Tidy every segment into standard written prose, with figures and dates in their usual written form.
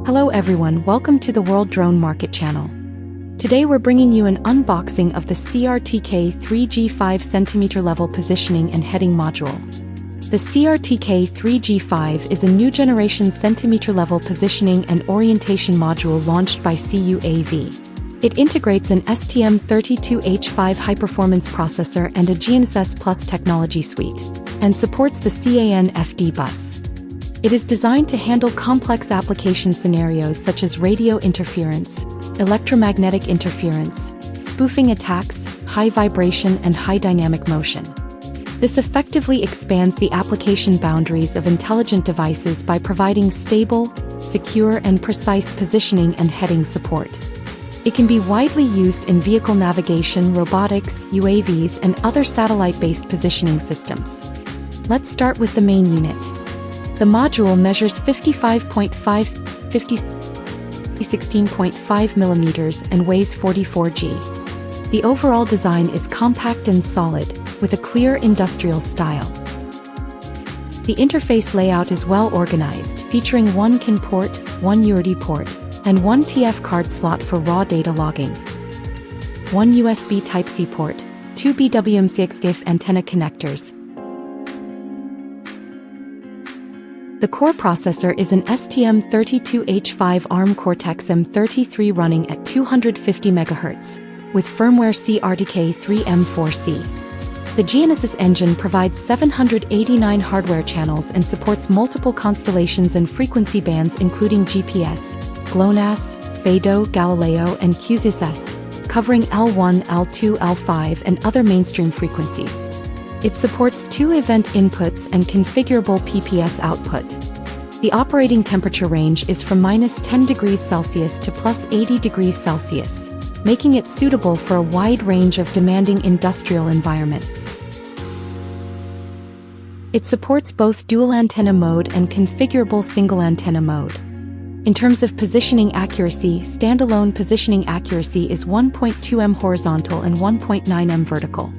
Hello everyone, welcome to the World Drone Market channel. Today we're bringing you an unboxing of the C-RTK 3G 5cm level positioning and heading module. The C-RTK 3G5 is a new generation centimeter level positioning and orientation module launched by CUAV. It integrates an STM32H5 high-performance processor and a GNSS Plus technology suite, and supports the CAN-FD bus. It is designed to handle complex application scenarios such as radio interference, electromagnetic interference, spoofing attacks, high vibration and high dynamic motion. This effectively expands the application boundaries of intelligent devices by providing stable, secure and precise positioning and heading support. It can be widely used in vehicle navigation, robotics, UAVs and other satellite-based positioning systems. Let's start with the main unit. The module measures 55.5 16.5 millimeters and weighs 44 g. The overall design is compact and solid, with a clear industrial style. The interface layout is well organized, featuring one CAN port, one UART port, and one TF card slot for raw data logging, one USB Type-C port, two BWMCX-KEF antenna connectors. The core processor is an STM32H5 ARM Cortex-M33 running at 250 MHz, with firmware C-RTK 3M4C. The GNSS engine provides 789 hardware channels and supports multiple constellations and frequency bands including GPS, GLONASS, BeiDou, Galileo and QZSS, covering L1, L2, L5 and other mainstream frequencies. It supports two event inputs and configurable PPS output. The operating temperature range is from -10 degrees Celsius to +80 degrees Celsius, making it suitable for a wide range of demanding industrial environments. It supports both dual antenna mode and configurable single antenna mode. In terms of positioning accuracy, standalone positioning accuracy is 1.2 m horizontal and 1.9 m vertical.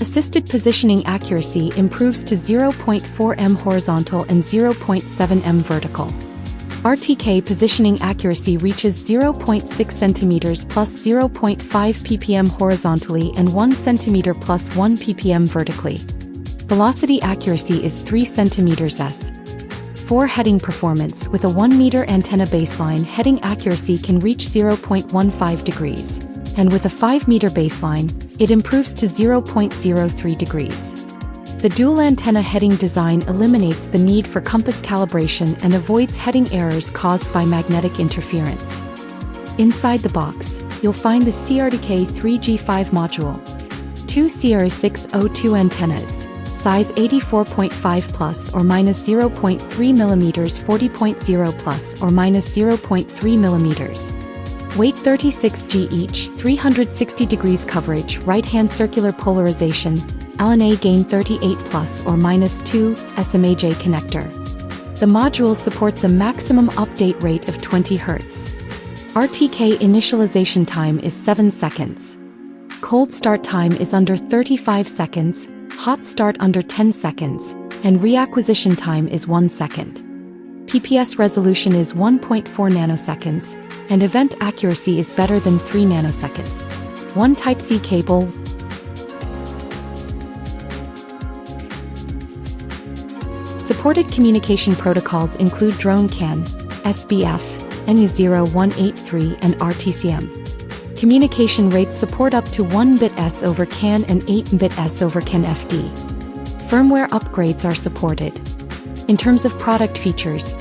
Assisted positioning accuracy improves to 0.4 m horizontal and 0.7 m vertical. RTK positioning accuracy reaches 0.6 cm plus 0.5 ppm horizontally and 1 cm plus 1 ppm vertically. Velocity accuracy is 3 cm/s. For heading performance, with a 1 meter antenna baseline, heading accuracy can reach 0.15 degrees, and with a 5 meter baseline, it improves to 0.03 degrees. The dual antenna heading design eliminates the need for compass calibration and avoids heading errors caused by magnetic interference. Inside the box, you'll find the C-RTK 3G5 module, two CR602 antennas, size 84.5 plus or minus 0.3 millimeters, 40.0 plus or minus 0.3 millimeters. Weight 36 g each, 360 degrees coverage, right-hand circular polarization, LNA gain 38 plus or minus 2, SMAJ connector. The module supports a maximum update rate of 20 Hz. RTK initialization time is 7 seconds. Cold start time is under 35 seconds, hot start under 10 seconds, and reacquisition time is 1 second. PPS resolution is 1.4 nanoseconds, and event accuracy is better than 3 nanoseconds. One Type-C cable. Supported communication protocols include Drone CAN, SBF, NE0183 and RTCM. Communication rates support up to 1 bit S over CAN and 8 bit S over CAN-FD. Firmware upgrades are supported. In terms of product features,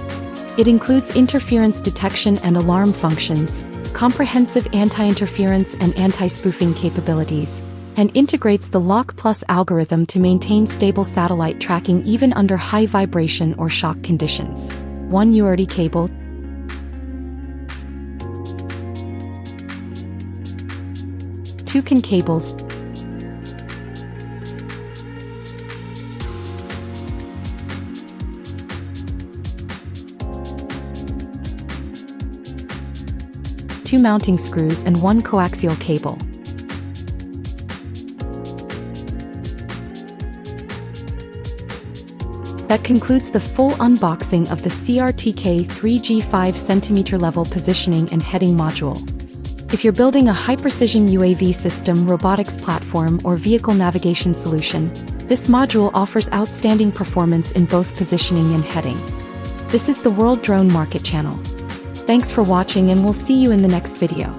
it includes interference detection and alarm functions, comprehensive anti-interference and anti-spoofing capabilities, and integrates the Lock Plus algorithm to maintain stable satellite tracking even under high vibration or shock conditions. One UART cable, two CAN cables, two mounting screws and one coaxial cable. That concludes the full unboxing of the C-RTK 3G 5cm level positioning and heading module. If you're building a high-precision UAV system, robotics platform, or vehicle navigation solution, this module offers outstanding performance in both positioning and heading. This is the World Drone Market Channel. Thanks for watching, and we'll see you in the next video.